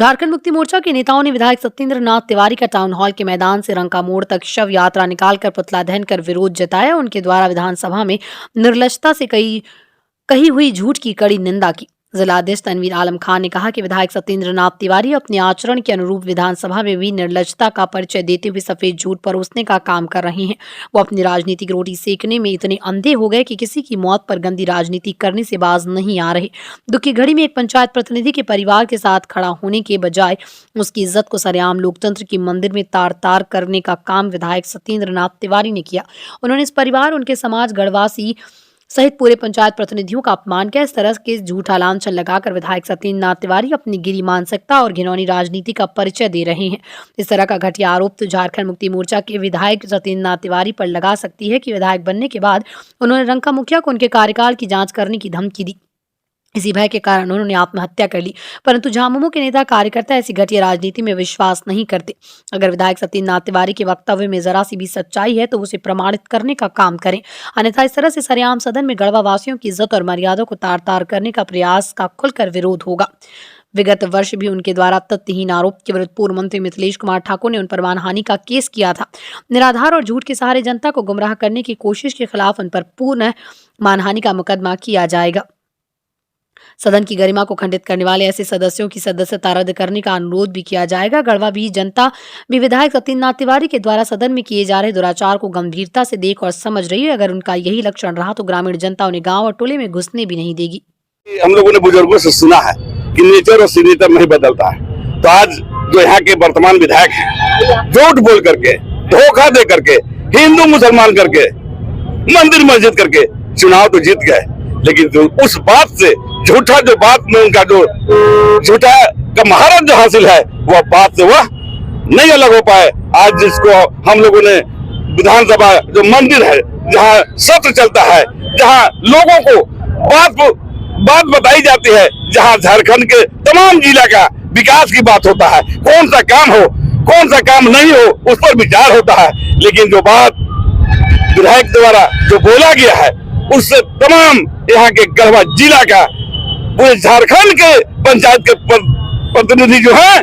झारखंड मुक्ति मोर्चा के नेताओं ने विधायक सत्येंद्र नाथ तिवारी का टाउन हॉल के मैदान से रंका मोड़ तक शव यात्रा निकालकर पुतला दहन कर विरोध जताया। उनके द्वारा विधानसभा में निर्लजता से कही हुई झूठ की कड़ी निंदा की। जिलाध्यक्ष तनवीर आलम खान ने कहा कि विधायक सत्येंद्र नाथ तिवारी अपने आचरण के अनुरूप विधानसभा में भी निर्लजता का परिचय देते हुए सफेद झूठ परोसने का काम कर रहे हैं। वो अपनी राजनीतिक रोटी सेकने में इतने अंधे हो गए कि किसी की मौत पर गंदी राजनीति करने से बाज नहीं आ रहे। दुख की घड़ी में एक पंचायत प्रतिनिधि के परिवार के साथ खड़ा होने के बजाय उसकी इज्जत को सरेआम लोकतंत्र के मंदिर में तार तार करने का काम विधायक सत्येंद्र नाथ तिवारी ने किया। उन्होंने इस परिवार, उनके समाज, गढ़वासी सहित पूरे पंचायत प्रतिनिधियों का अपमान किया। इस तरह के झूठा लांछन लगाकर विधायक सत्येंद्र नाथ तिवारी अपनी गिरी मानसिकता और घिनौनी राजनीति का परिचय दे रहे हैं। इस तरह का घटिया आरोप तो झारखंड मुक्ति मोर्चा के विधायक सत्येंद्र नाथ तिवारी पर लगा सकती है कि विधायक बनने के बाद उन्होंने रंका मुखिया को उनके कार्यकाल की जांच करने की धमकी दी। इसी भय के कारण उन्होंने आत्महत्या कर ली। परंतु झामुमो के नेता कार्यकर्ता ऐसी घटिया राजनीति में विश्वास नहीं करते। अगर विधायक सत्येंद्र नाथ तिवारी के वक्तव्य में जरा सी भी सच्चाई है तो उसे प्रमाणित करने का काम करें, अन्यथा इस तरह से सरेआम सदन में गढ़वा वासियों की इज्जत और मर्यादा को तार तार करने का प्रयास का खुलकर विरोध होगा। विगत वर्ष भी उनके द्वारा तथ्यहीन आरोप के विरुद्ध पूर्व मंत्री मिथिलेश कुमार ठाकुर ने उन पर मानहानि का केस किया था। निराधार और झूठ के सहारे जनता को गुमराह करने की कोशिश के खिलाफ उन पर पूर्ण मानहानि का मुकदमा किया जाएगा। सदन की गरिमा को खंडित करने वाले ऐसे सदस्यों की सदस्यता रद्द करने का अनुरोध भी किया जाएगा। गढ़वा भी जनता भी विधायक सत्येंद्र नाथ तिवारी के द्वारा सदन में किए जा रहे दुराचार को गंभीरता से देख और समझ रही है। अगर उनका यही लक्षण रहा तो ग्रामीण जनता उन्हें गांव और टोले में घुसने भी नहीं देगी। हम लोगों ने बुजुर्गों से सुना है कि नेचर और सिग्नेचर नहीं बदलता है, तो आज जो यहाँ के वर्तमान विधायक हैं, झूठ बोल करके, धोखा दे करके, हिंदू मुसलमान करके, मंदिर मस्जिद करके चुनाव तो जीत गए, लेकिन जो उस बात से झूठा जो बात में उनका जो झूठा का महारत जो हासिल है, वह बात से वह नहीं अलग हो पाए। आज जिसको हम लोगों ने विधानसभा जो मंदिर है, जहाँ सत्र चलता है, जहाँ लोगों को बात बताई जाती है, जहाँ झारखंड के तमाम जिला का विकास की बात होता है, कौन सा काम हो, कौन सा काम नहीं हो, उस पर विचार होता है। लेकिन जो बात विधायक द्वारा जो बोला गया है, उससे तमाम यहाँ के गढ़वा जिला का, पूरे झारखंड के पंचायत के प्रतिनिधि जो हैं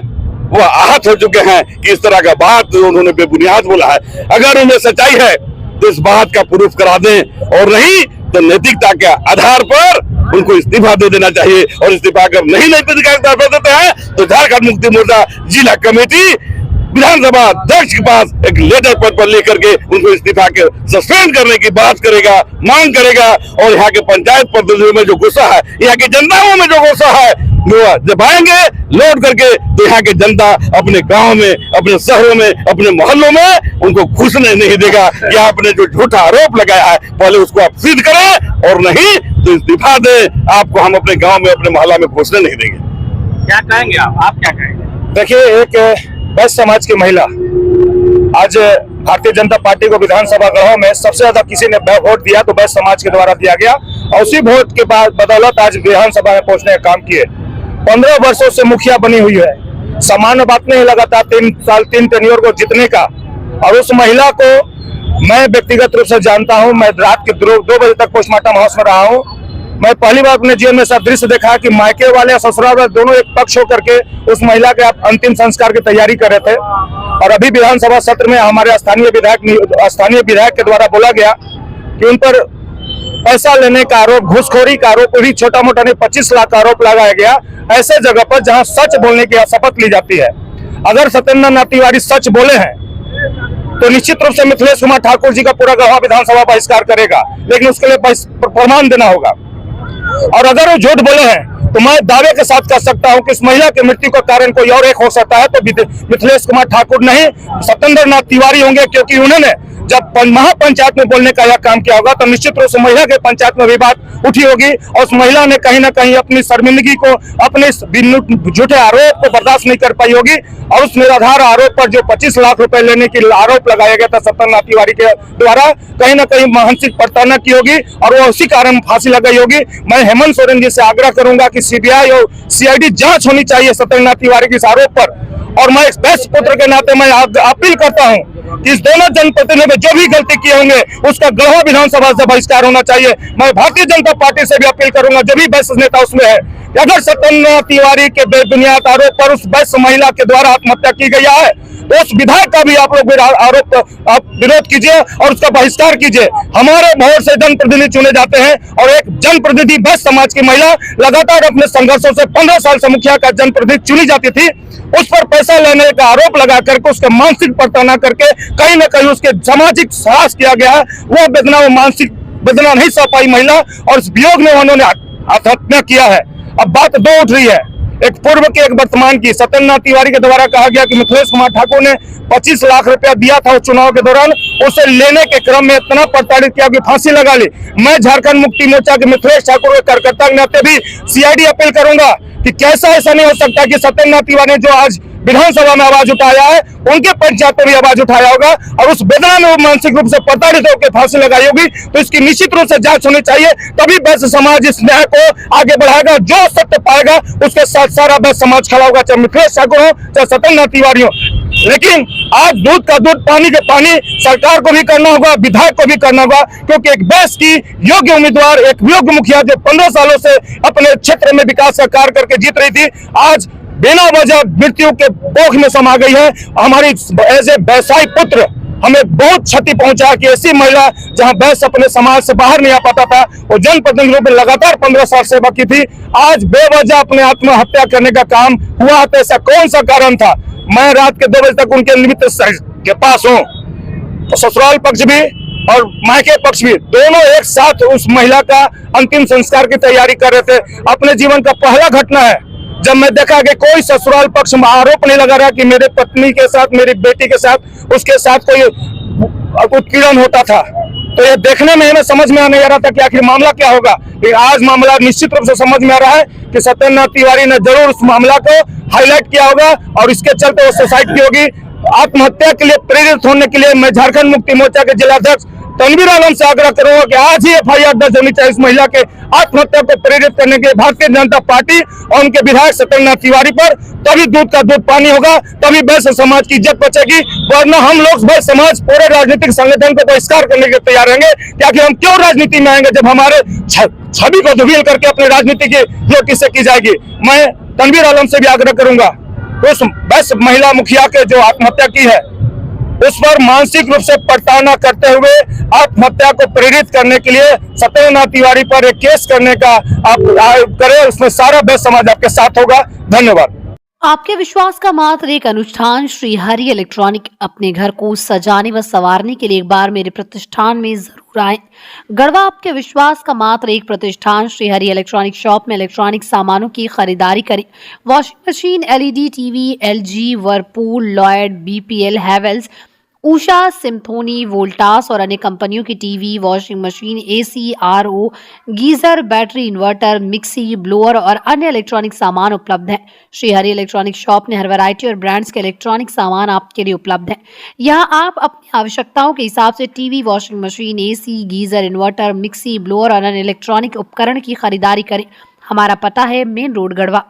वो आहत हो चुके हैं कि इस तरह का बात उन्होंने बेबुनियाद बोला है। अगर उन्हें सच्चाई है तो इस बात का प्रूफ करा दें, और नहीं तो नैतिकता के आधार पर उनको इस्तीफा दे देना चाहिए। और इस्तीफा अगर नहीं नैतिकता के आधार पर देते हैं तो झारखंड मुक्ति मोर्चा जिला कमेटी विधानसभा अध्यक्ष के पास एक लेटर पद पर लेकर के उनको इस्तीफा के सस्पेंड करने की बात करेगा, मांग करेगा। और यहाँ के पंचायत प्रतिनिधियों में जो गुस्सा है, यहाँ की जनताओं में जो गुस्सा है, वो जब आएंगे लौट करके तो यहाँ के जनता अपने गांव में, अपने शहरों में, अपने मोहल्लों में उनको घुसने नहीं देगा। या आपने जो झूठा आरोप लगाया है, पहले उसको आप सिद्ध करें, और नहीं तो इस्तीफा दें। आपको हम अपने गाँव में, अपने मोहल्ला में घुसने नहीं देंगे। क्या कहेंगे आप क्या कहेंगे? देखिए, एक बैश्य समाज की महिला आज भारतीय जनता पार्टी को विधानसभा गढ़वा में सबसे ज्यादा किसी ने वोट दिया तो बैश्य समाज के द्वारा दिया गया, और उसी वोट के बाद बदौलत आज विधानसभा में पहुंचने का काम किए। 15 वर्षों से मुखिया बनी हुई है, सामान्य बात नहीं, लगातार 3 साल 3 टेन्योर को जीतने का। और उस महिला को मैं व्यक्तिगत रूप से जानता हूं। मैं रात के 2 बजे तक पोस्टमार्टम हाउस में रहा हूं। मैं पहली बार अपने जीवन में ऐसा दृश्य देखा कि मायके वाले और ससुराल वाले दोनों एक पक्ष होकर के उस महिला के अंतिम संस्कार की तैयारी कर रहे थे। और अभी विधानसभा सत्र में हमारे स्थानीय विधायक के द्वारा बोला गया कि उन पर पैसा लेने का आरोप, घूसखोरी का आरोप, भी छोटा मोटा नहीं 25 लाख का आरोप लगाया गया, ऐसे जगह पर जहां सच बोलने की शपथ ली जाती है। अगर सत्येंद्र नाथ तिवारी सच बोले हैं तो निश्चित रूप से मिथिलेश कुमार ठाकुर जी का पूरा गढ़वा विधानसभा बहिष्कार करेगा, लेकिन उसके लिए प्रमाण देना होगा। और अगर वो झूठ बोले हैं तो मैं दावे के साथ कह सकता हूं कि इस महिला की मृत्यु का कारण कोई और एक हो सकता है, तो मिथिलेश कुमार ठाकुर नहीं, सत्येंद्र नाथ तिवारी होंगे। क्योंकि उन्होंने जब महापंचायत में बोलने का यह काम किया होगा तो निश्चित रूप से महिला के पंचायत में भी बात उठी होगी, और उस महिला ने कहीं ना कहीं अपनी शर्मिंदगी को, अपने झूठे आरोप को बर्दाश्त नहीं कर पाई होगी। और उस निराधार आरोप पर जो 25 लाख रुपए लेने की आरोप लगाया गया था सत्येंद्र नाथ तिवारी के द्वारा, कहीं ना कहीं मानसिक प्रताड़ना की होगी और वो उसी कारण फांसी लगाई होगी। मैं हेमंत सोरेन जी से आग्रह करूंगा कि सीबीआई और सीआईडी जांच होनी चाहिए सत्येंद्र नाथ तिवारी के इस आरोप पर। और मैं इस बैश्य पुत्र के नाते मैं अपील करता हूं कि इस दोनों जनप्रतिनिधियों में जो भी गलती किए होंगे उसका गढ़वा विधानसभा से बहिष्कार होना चाहिए। मैं भारतीय जनता पार्टी से भी अपील करूंगा, जो भी बैश्य नेता उसमें है, अगर सत्येंद्र तिवारी के बेबुनियाद आरोप पर उस वैश्य महिला के द्वारा आत्महत्या की गई है तो उस विधायक का भी आप लोग आरोप आप विरोध कीजिए और उसका बहिष्कार कीजिए। हमारे वोट से जनप्रतिनिधि चुने जाते हैं और एक जनप्रतिनिधि वैश्य समाज की महिला लगातार अपने संघर्षों से 15 साल से मुखिया का जनप्रतिनिधि चुनी जाती थी, उस पर पैसा लेने का आरोप लगा करके उसका मानसिक प्रताड़ना करके कहीं न कहीं उसके सामाजिक ह्रास किया गया है। वो वेदना, वो मानसिक वेदना नहीं सह पाई महिला और इस वियोग में उन्होंने आत्महत्या किया है। अब बात दो उठ रही है, एक पूर्व की एक वर्तमान की। सत्येंद्र तिवारी के द्वारा कहा गया कि मिथिलेश कुमार ठाकुर ने 25 लाख रुपया दिया था उस चुनाव के दौरान, उसे लेने के क्रम में इतना प्रताड़ित किया कि फांसी लगा ली। मैं झारखंड मुक्ति मोर्चा के मिथिलेश ठाकुर के कार्यकर्ता के नाते भी सीआईडी अपील करूंगा कि कैसा ऐसा नहीं हो सकता कि सत्येंद्र तिवारी ने जो आज विधानसभा में आवाज उठाया है उनके पंचायत में भी आवाज उठाया होगा और उस वेदना में वो मानसिक रूप से प्रताड़ित होकर फांसी लगाई होगी, तो इसकी निश्चित रूप से जांच होनी चाहिए। तभी वैश्य समाज इस न्याय को आगे बढ़ाएगा। जो सत्य पाएगा उसके साथ सारा वैश्य समाज खड़ा होगा, चाहे मिथिलेश ठाकुर हो चाहे सत्येंद्र तिवारी हो। लेकिन आज दूध का दूध पानी के पानी सरकार को भी करना होगा, विधायक को भी करना होगा, क्योंकि एक वैश्य की योग्य उम्मीदवार, एक योग्य मुखिया जो 15 सालों से अपने क्षेत्र में विकास का कार्य करके जीत रही थी, आज बिना वजह मृत्यु के कोख में समा गई है। हमारी एज ए व्यवसायी पुत्र हमें बहुत क्षति पहुंचा कि ऐसी महिला जहां वैश्य अपने समाज से बाहर नहीं आ पाता था, वो जनप्रतिनिधि रूप में लगातार 15 साल सेवा की थी, आज बेवजह अपने आत्महत्या करने का काम हुआ। तो ऐसा कौन सा कारण था? मैं रात के 2 बजे तक उनके निमित्त के पास हूँ, तो ससुराल पक्ष भी और मायके पक्ष भी दोनों एक साथ उस महिला का अंतिम संस्कार की तैयारी कर रहे थे। अपने जीवन का पहला घटना है जब मैं देखा कि कोई ससुराल पक्ष में आरोप नहीं लगा रहा कि मेरे पत्नी के साथ, मेरी बेटी के साथ, उसके साथ कोई उत्पीड़न होता था। तो ये देखने में हमें समझ में नहीं आ रहा था कि आखिर मामला क्या होगा। आज मामला निश्चित रूप से समझ में आ रहा है कि सत्येंद्र तिवारी ने जरूर उस मामला को हाईलाइट किया होगा और इसके चलते वो सुसाइड की होगी। आत्महत्या के लिए प्रेरित होने के लिए मैं झारखंड मुक्ति मोर्चा के जिलाध्यक्ष तनवीर आलम से आग्रह करूंगा कि आज ही एफआईआर दर्ज होनी चाहिए इस महिला के आत्महत्या को प्रेरित करने के भारतीय जनता पार्टी और उनके विधायक सत्येंद्र तिवारी पर। तभी दूध का दूध पानी होगा, तभी वैश्य समाज की इज्जत बचेगी। वरना हम लोग वैश्य समाज पूरे राजनीतिक संगठन को बहिष्कार करने के तैयार रहेंगे। क्योंकि हम क्यों राजनीति में आएंगे जब हमारे छवि को धूमिल करके अपनी राजनीति की जो किससे की जाएगी। मैं तनवीर आलम से भी आग्रह करूंगा उस वैश्य महिला मुखिया के जो आत्महत्या की है उस पर मानसिक रूप से प्रताड़ना करते हुए आत्महत्या को प्रेरित करने के लिए सत्येंद्र तिवारी पर एक केस करने का आप करें, उसमें सारा वैश्य समाज आपके साथ होगा। धन्यवाद। आपके विश्वास का मात्र एक अनुष्ठान श्री हरि इलेक्ट्रॉनिक। अपने घर को सजाने व संवारने के लिए एक बार मेरे प्रतिष्ठान में जरूर आएं। गढ़वा आपके विश्वास का मात्र एक प्रतिष्ठान श्री हरि इलेक्ट्रॉनिक शॉप में इलेक्ट्रॉनिक सामानों की खरीदारी करें। Washing machine, LED TV, LG, Whirlpool, Lloyd, BPL, Havells, Usha, Symphony, Voltas और अन्य कंपनियों की TV, washing machine, AC, RO, geyser, battery, inverter, mixie, blower और अन्य इलेक्ट्रॉनिक सामान उपलब्ध है। श्री हरि इलेक्ट्रॉनिक शॉप में हर वैरायटी और ब्रांड्स के इलेक्ट्रॉनिक सामान आपके लिए उपलब्ध है। यहाँ आप अपनी आवश्यकताओं के हिसाब से TV, washing machine, AC, geyser, inverter, mixie, blower और अन्य इलेक्ट्रॉनिक उपकरण की खरीदारी करें। हमारा पता है मेन रोड, गढ़वा।